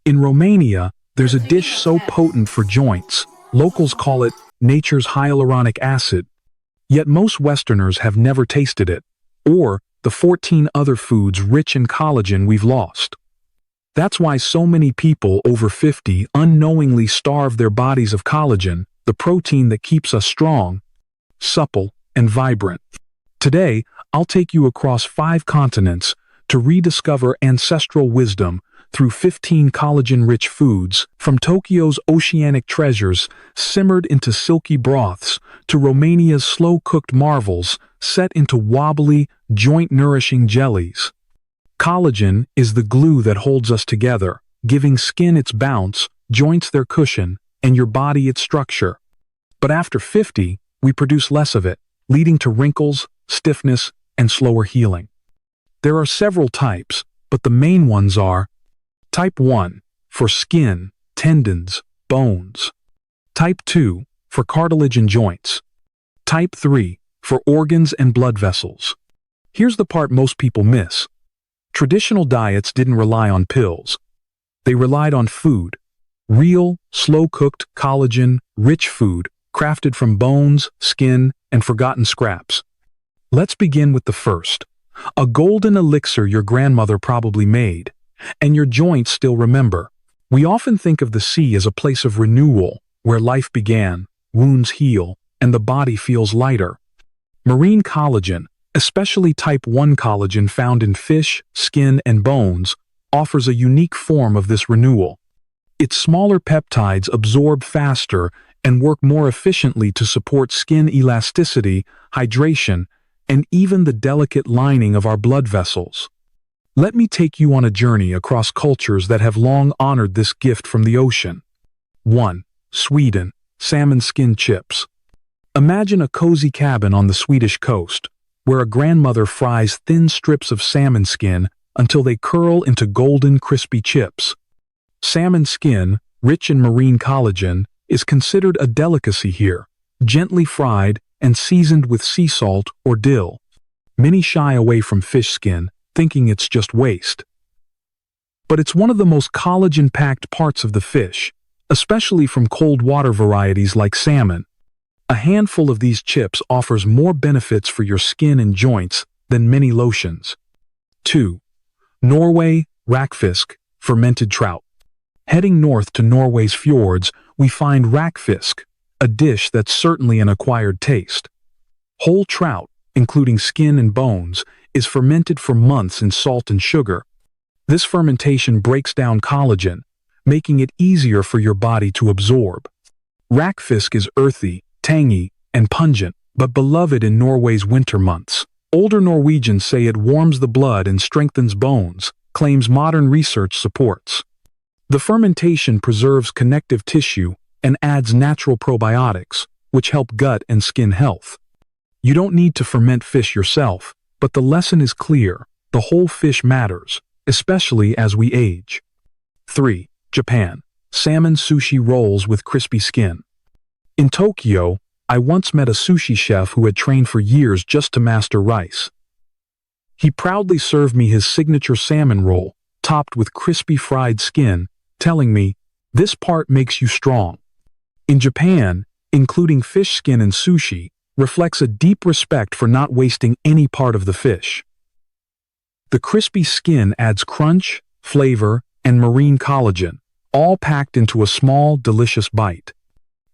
In Romania, there's a dish so potent for joints, locals call it nature's hyaluronic acid. Yet most Westerners have never tasted it, or the 14 other foods rich in collagen we've lost. That's why so many people over 50 unknowingly starve their bodies of collagen, the protein that keeps us strong, supple, and vibrant. Today, I'll take you across 5 continents to rediscover ancestral wisdom through 15 collagen-rich foods, from Tokyo's oceanic treasures simmered into silky broths to Romania's slow-cooked marvels set into wobbly, joint-nourishing jellies. Collagen is the glue that holds us together, giving skin its bounce, joints their cushion, and your body its structure. But after 50, we produce less of it, leading to wrinkles, stiffness, and slower healing. There are several types, but the main ones are Type 1, for skin, tendons, bones. Type 2, for cartilage and joints. Type 3, for organs and blood vessels. Here's the part most people miss. Traditional diets didn't rely on pills. They relied on food. Real, slow-cooked, collagen-rich food, crafted from bones, skin, and forgotten scraps. Let's begin with the first. A golden elixir your grandmother probably made, and your joints still remember. We often think of the sea as a place of renewal, where life began, wounds heal, and the body feels lighter. Marine collagen, especially type 1 collagen found in fish, skin, and bones, offers a unique form of this renewal. Its smaller peptides absorb faster and work more efficiently to support skin elasticity, hydration, and even the delicate lining of our blood vessels. Let me take you on a journey across cultures that have long honored this gift from the ocean. 1. Sweden, salmon skin chips. Imagine a cozy cabin on the Swedish coast, where a grandmother fries thin strips of salmon skin until they curl into golden, crispy chips. Salmon skin, rich in marine collagen, is considered a delicacy here, gently fried and seasoned with sea salt or dill. Many shy away from fish skin, thinking it's just waste. But it's one of the most collagen-packed parts of the fish, especially from cold water varieties like salmon. A handful of these chips offers more benefits for your skin and joints than many lotions. 2. Norway, Rackfisk, fermented trout. Heading north to Norway's fjords, we find Rackfisk, a dish that's certainly an acquired taste. Whole trout, including skin and bones, is fermented for months in salt and sugar. This fermentation breaks down collagen, making it easier for your body to absorb. Rackfisk is earthy, tangy, and pungent, but beloved in Norway's winter months. Older Norwegians say it warms the blood and strengthens bones, claims modern research supports. The fermentation preserves connective tissue and adds natural probiotics, which help gut and skin health. You don't need to ferment fish yourself, but the lesson is clear: the whole fish matters, especially as we age. 3. Japan, salmon sushi rolls with crispy skin. In Tokyo, I once met a sushi chef who had trained for years just to master rice. He proudly served me his signature salmon roll, topped with crispy fried skin, telling me, "This part makes you strong." In Japan, including fish skin in sushi reflects a deep respect for not wasting any part of the fish. The crispy skin adds crunch, flavor, and marine collagen, all packed into a small, delicious bite.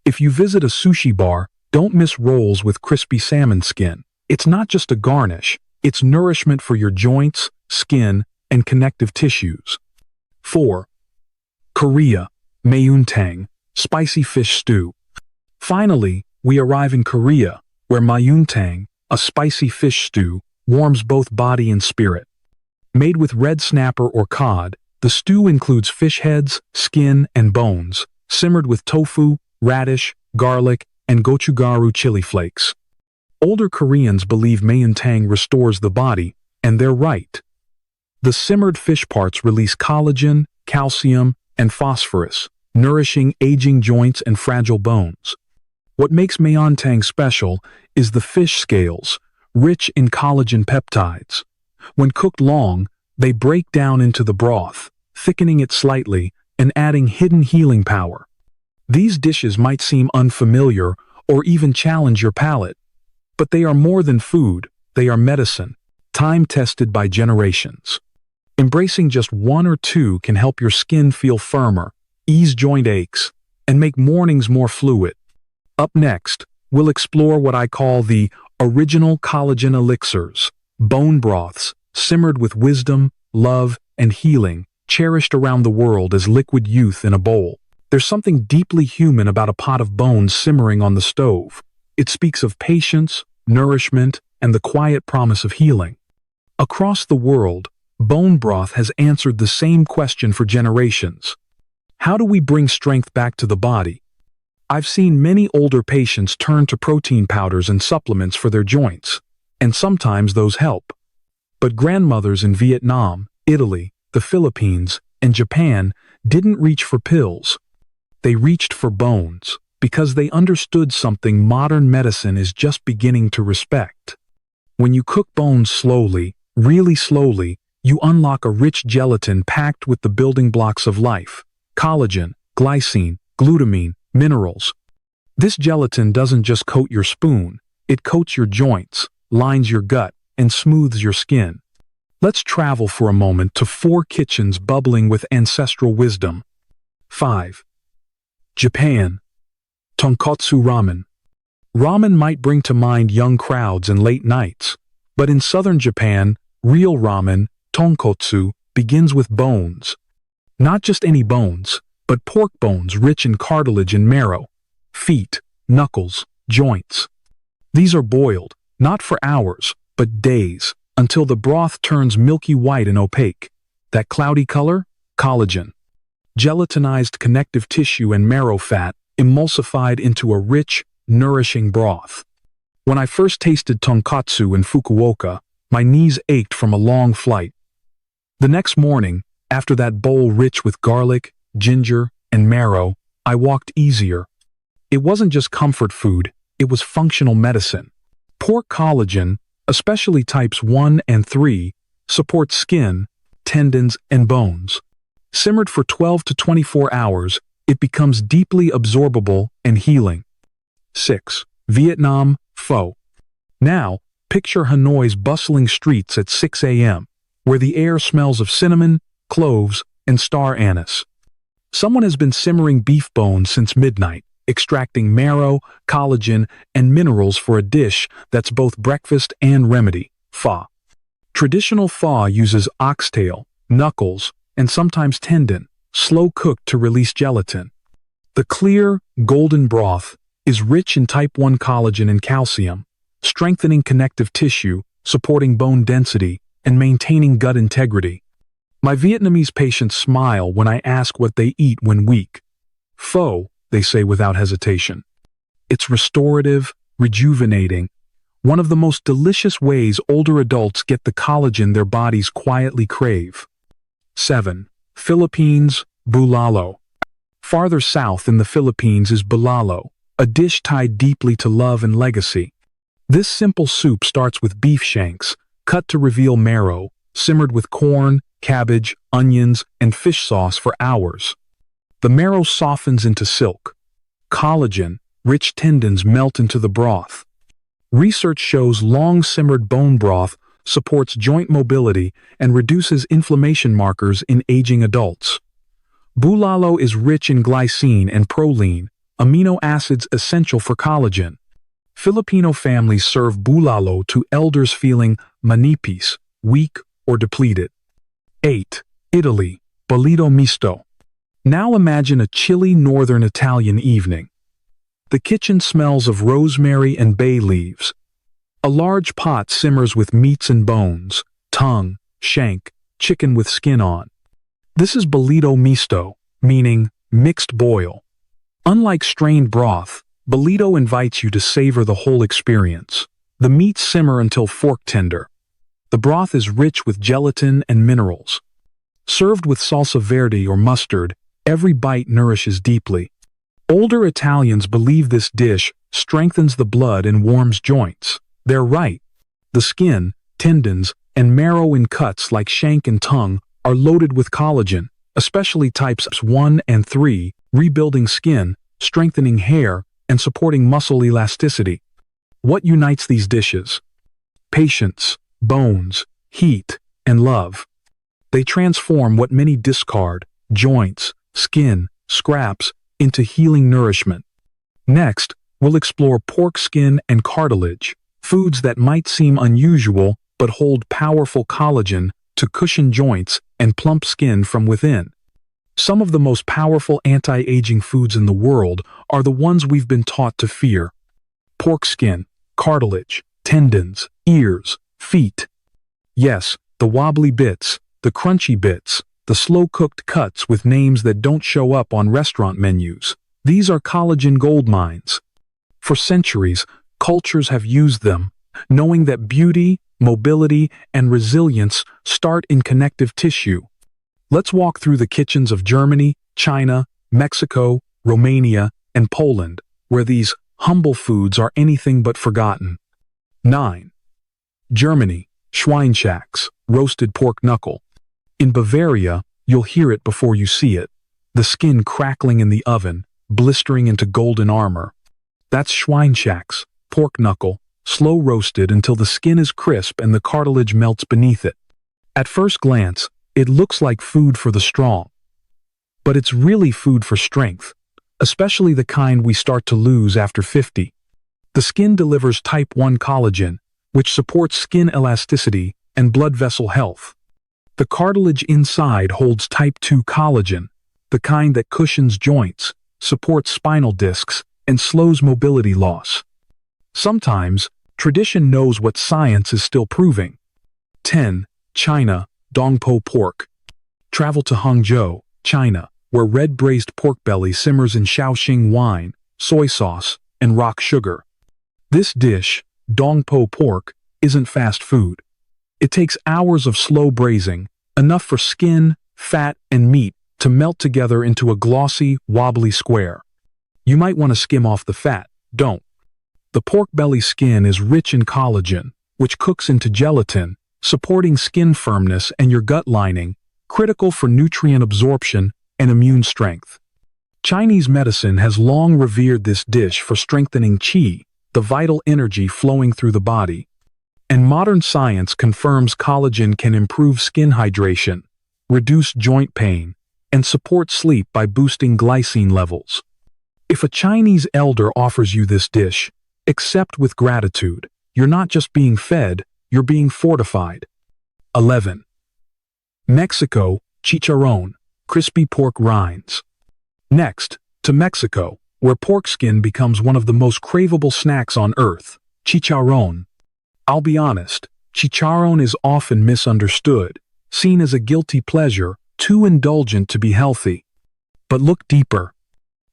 If you visit a sushi bar, don't miss rolls with crispy salmon skin. It's not just a garnish, it's nourishment for your joints, skin, and connective tissues. 4. Korea, Tang, spicy fish stew. Finally, we arrive in Korea, where Tang, a spicy fish stew, warms both body and spirit. Made with red snapper or cod, the stew includes fish heads, skin, and bones, simmered with tofu, radish, garlic, and gochugaru chili flakes. Older Koreans believe Tang restores the body, and they're right. The simmered fish parts release collagen, calcium, and phosphorus, nourishing aging joints and fragile bones. What makes Tang special is the fish scales, rich in collagen peptides. When cooked long, they break down into the broth, thickening it slightly and adding hidden healing power. These dishes might seem unfamiliar or even challenge your palate, but they are more than food, they are medicine, time-tested by generations. Embracing just one or two can help your skin feel firmer, ease joint aches, and make mornings more fluid. Up next, we'll explore what I call the original collagen elixirs, bone broths, simmered with wisdom, love, and healing, cherished around the world as liquid youth in a bowl. There's something deeply human about a pot of bones simmering on the stove. It speaks of patience, nourishment, and the quiet promise of healing. Across the world, bone broth has answered the same question for generations. How do we bring strength back to the body? I've seen many older patients turn to protein powders and supplements for their joints, and sometimes those help. But grandmothers in Vietnam, Italy, the Philippines, and Japan didn't reach for pills. They reached for bones, because they understood something modern medicine is just beginning to respect. When you cook bones slowly, really slowly, you unlock a rich gelatin packed with the building blocks of life: collagen, glycine, glutamine, minerals. This gelatin doesn't just coat your spoon, it coats your joints, lines your gut, and smooths your skin. Let's travel for a moment to 4 kitchens bubbling with ancestral wisdom. 5. Japan. Tonkatsu ramen. Ramen might bring to mind young crowds and late nights, but in southern Japan, real ramen, tonkatsu, begins with bones. Not just any bones, but pork bones rich in cartilage and marrow, feet, knuckles, joints. These are boiled, not for hours, but days, until the broth turns milky white and opaque. That cloudy color? Collagen. Gelatinized connective tissue and marrow fat emulsified into a rich, nourishing broth. When I first tasted tonkatsu in Fukuoka, my knees ached from a long flight. The next morning, after that bowl rich with garlic, ginger, and marrow, I walked easier. It wasn't just comfort food, it was functional medicine. Pork collagen, especially types 1 and 3, supports skin, tendons, and bones. Simmered for 12 to 24 hours, it becomes deeply absorbable and healing. 6. Vietnam pho. Now, picture Hanoi's bustling streets at 6 a.m., where the air smells of cinnamon, cloves, and star anise. Someone has been simmering beef bones since midnight, extracting marrow, collagen, and minerals for a dish that's both breakfast and remedy: pho. Traditional pho uses oxtail, knuckles, and sometimes tendon, slow-cooked to release gelatin. The clear, golden broth is rich in type 1 collagen and calcium, strengthening connective tissue, supporting bone density, and maintaining gut integrity. My Vietnamese patients smile when I ask what they eat when weak. Pho, they say without hesitation. It's restorative, rejuvenating, one of the most delicious ways older adults get the collagen their bodies quietly crave. 7. Philippines Bulalo. Farther south in the Philippines is Bulalo, a dish tied deeply to love and legacy. This simple soup starts with beef shanks, cut to reveal marrow, simmered with corn, cabbage, onions, and fish sauce for hours. The marrow softens into silk. Collagen, rich tendons melt into the broth. Research shows long-simmered bone broth supports joint mobility and reduces inflammation markers in aging adults. Bulalo is rich in glycine and proline, amino acids essential for collagen. Filipino families serve bulalo to elders feeling manipis, weak or depleted. 8. Italy, Bolito Misto. Now imagine a chilly northern Italian evening. The kitchen smells of rosemary and bay leaves. A large pot simmers with meats and bones, tongue, shank, chicken with skin on. This is Bolito Misto, meaning mixed boil. Unlike strained broth, Bolito invites you to savor the whole experience. The meats simmer until fork tender. The broth is rich with gelatin and minerals. Served with salsa verde or mustard, every bite nourishes deeply. Older Italians believe this dish strengthens the blood and warms joints. They're right. The skin, tendons, and marrow in cuts like shank and tongue are loaded with collagen, especially types 1 and 3, rebuilding skin, strengthening hair, and supporting muscle elasticity. What unites these dishes? Patience, bones, heat, and love. They transform what many discard, joints, skin, scraps, into healing nourishment. Next, we'll explore pork skin and cartilage, foods that might seem unusual but hold powerful collagen to cushion joints and plump skin from within. Some of the most powerful anti-aging foods in the world are the ones we've been taught to fear. Pork skin, cartilage, tendons, ears, feet. Yes, the wobbly bits, the crunchy bits, the slow-cooked cuts with names that don't show up on restaurant menus. These are collagen gold mines. For centuries, cultures have used them, knowing that beauty, mobility, and resilience start in connective tissue. Let's walk through the kitchens of Germany, China, Mexico, Romania, and Poland, where these humble foods are anything but forgotten. 9. Germany, Schweinshacks, roasted pork knuckle. In Bavaria, you'll hear it before you see it. The skin crackling in the oven, blistering into golden armor. That's Schweinshacks, pork knuckle, slow roasted until the skin is crisp and the cartilage melts beneath it. At first glance, it looks like food for the strong. But it's really food for strength, especially the kind we start to lose after 50. The skin delivers type 1 collagen, which supports skin elasticity and blood vessel health. The cartilage inside holds type 2 collagen, the kind that cushions joints, supports spinal discs, and slows mobility loss. Sometimes, tradition knows what science is still proving. 10. China, Dongpo pork. Travel to Hangzhou, China, where red braised pork belly simmers in Shaoxing wine, soy sauce, and rock sugar. This dish, Dongpo pork, isn't fast food. It takes hours of slow braising, enough for skin, fat, and meat to melt together into a glossy, wobbly square. You might want to skim off the fat, don't. The pork belly skin is rich in collagen, which cooks into gelatin, supporting skin firmness and your gut lining, critical for nutrient absorption and immune strength. Chinese medicine has long revered this dish for strengthening qi, the vital energy flowing through the body. And modern science confirms collagen can improve skin hydration, reduce joint pain, and support sleep by boosting glycine levels. If a Chinese elder offers you this dish, accept with gratitude. You're not just being fed, you're being fortified. 11. Mexico, Chicharrón, crispy pork rinds. Next, to Mexico, where pork skin becomes one of the most craveable snacks on earth, chicharrón. I'll be honest, chicharrón is often misunderstood, seen as a guilty pleasure, too indulgent to be healthy. But look deeper.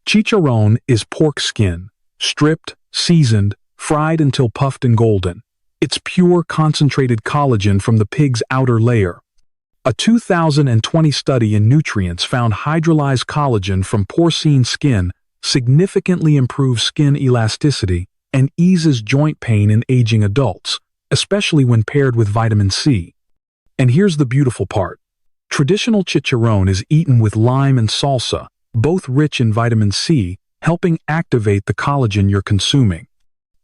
Chicharrón is pork skin, stripped, seasoned, fried until puffed and golden. It's pure concentrated collagen from the pig's outer layer. A 2020 study in nutrients found hydrolyzed collagen from porcine skin significantly improves skin elasticity and eases joint pain in aging adults, especially when paired with vitamin C. And here's the beautiful part. Traditional chicharrón is eaten with lime and salsa, both rich in vitamin C, helping activate the collagen you're consuming.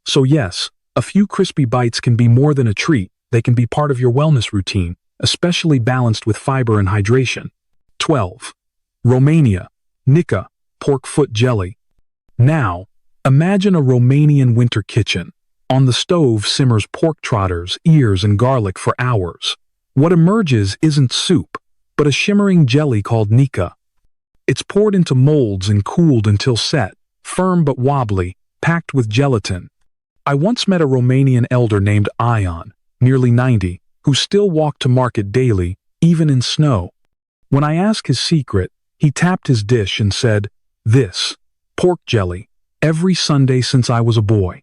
So yes, a few crispy bites can be more than a treat. They can be part of your wellness routine, especially balanced with fiber and hydration. 12. Romania, Nika, pork foot jelly. Now, imagine a Romanian winter kitchen. On the stove simmers pork trotters, ears, and garlic for hours. What emerges isn't soup, but a shimmering jelly called Nika. It's poured into molds and cooled until set, firm but wobbly, packed with gelatin. I once met a Romanian elder named Ion, nearly 90, who still walked to market daily, even in snow. When I asked his secret, he tapped his dish and said, "This, pork jelly, every Sunday since I was a boy."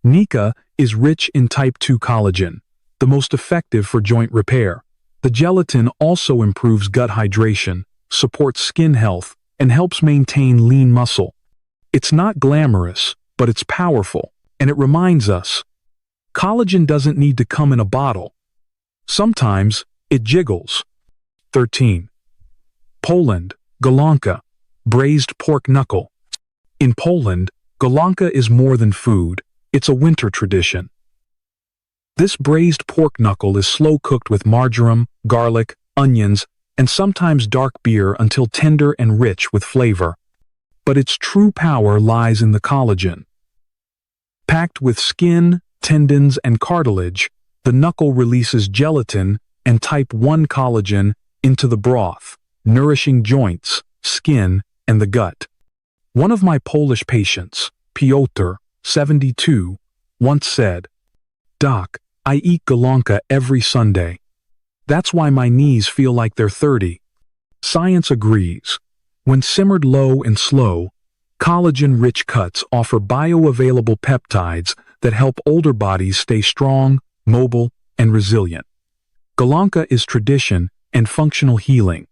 Nika is rich in type 2 collagen, the most effective for joint repair. The gelatin also improves gut hydration, supports skin health, and helps maintain lean muscle. It's not glamorous, but it's powerful, and it reminds us, collagen doesn't need to come in a bottle. Sometimes, it jiggles. 13. Poland, Galanca, braised pork knuckle. In Poland, Galanca is more than food, it's a winter tradition. This braised pork knuckle is slow-cooked with marjoram, garlic, onions, and sometimes dark beer until tender and rich with flavor. But its true power lies in the collagen. Packed with skin, tendons, and cartilage, the knuckle releases gelatin and type 1 collagen into the broth, nourishing joints, skin, and the gut. One of my Polish patients, Piotr, 72, once said, "Doc, I eat Galanca every Sunday. That's why my knees feel like they're 30. Science agrees. When simmered low and slow, collagen-rich cuts offer bioavailable peptides that help older bodies stay strong, mobile, and resilient. Galanca is tradition and functional healing.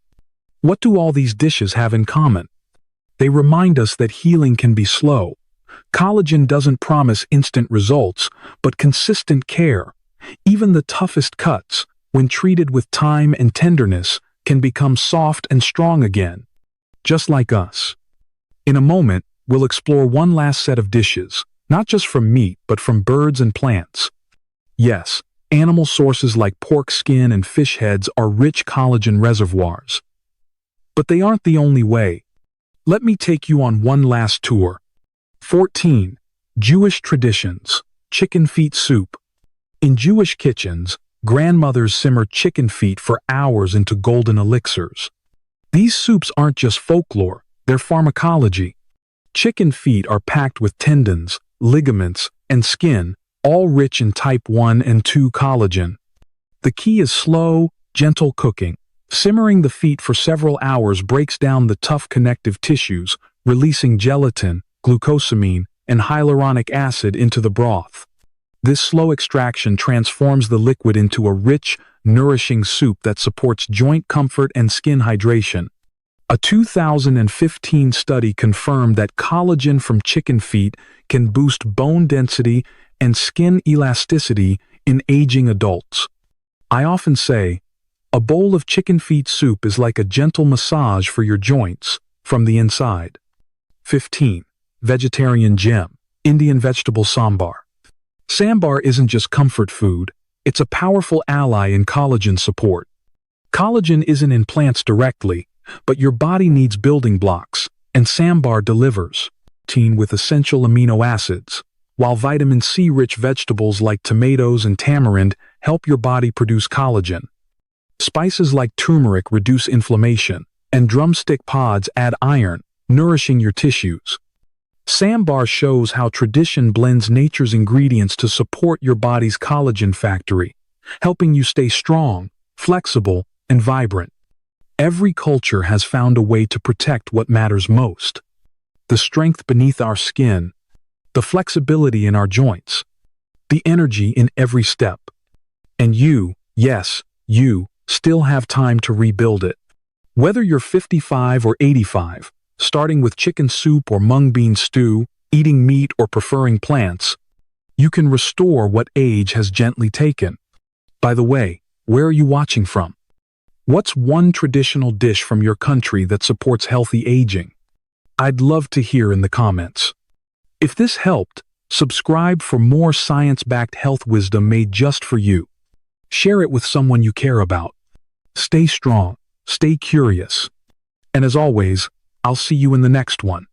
What do all these dishes have in common? They remind us that healing can be slow. Collagen doesn't promise instant results, but consistent care. Even the toughest cuts, when treated with time and tenderness, can become soft and strong again. Just like us. In a moment, we'll explore one last set of dishes, not just from meat, but from birds and plants. Yes, animal sources like pork skin and fish heads are rich collagen reservoirs. But they aren't the only way. Let me take you on one last tour. 14. Jewish traditions. Chicken feet soup. In Jewish kitchens, grandmothers simmer chicken feet for hours into golden elixirs. These soups aren't just folklore, they're pharmacology. Chicken feet are packed with tendons, ligaments, and skin, all rich in type 1 and 2 collagen. The key is slow, gentle cooking. Simmering the feet for several hours breaks down the tough connective tissues, releasing gelatin, glucosamine, and hyaluronic acid into the broth. This slow extraction transforms the liquid into a rich, nourishing soup that supports joint comfort and skin hydration. A 2015 study confirmed that collagen from chicken feet can boost bone density and skin elasticity in aging adults. I often say, a bowl of chicken feet soup is like a gentle massage for your joints, from the inside. 15. Vegetarian gem. Indian vegetable sambar. Sambar isn't just comfort food, it's a powerful ally in collagen support. Collagen isn't in plants directly, but your body needs building blocks, and sambar delivers. With essential amino acids, while vitamin C-rich vegetables like tomatoes and tamarind help your body produce collagen. Spices like turmeric reduce inflammation, and drumstick pods add iron, nourishing your tissues. Sambar shows how tradition blends nature's ingredients to support your body's collagen factory, helping you stay strong, flexible, and vibrant. Every culture has found a way to protect what matters most. The strength beneath our skin, the flexibility in our joints, the energy in every step. And you, yes, you, still have time to rebuild it. Whether you're 55 or 85, starting with chicken soup or mung bean stew, eating meat or preferring plants, you can restore what age has gently taken. By the way, where are you watching from? What's one traditional dish from your country that supports healthy aging? I'd love to hear in the comments. If this helped, subscribe for more science-backed health wisdom made just for you. Share it with someone you care about. Stay strong, stay curious. And as always, I'll see you in the next one.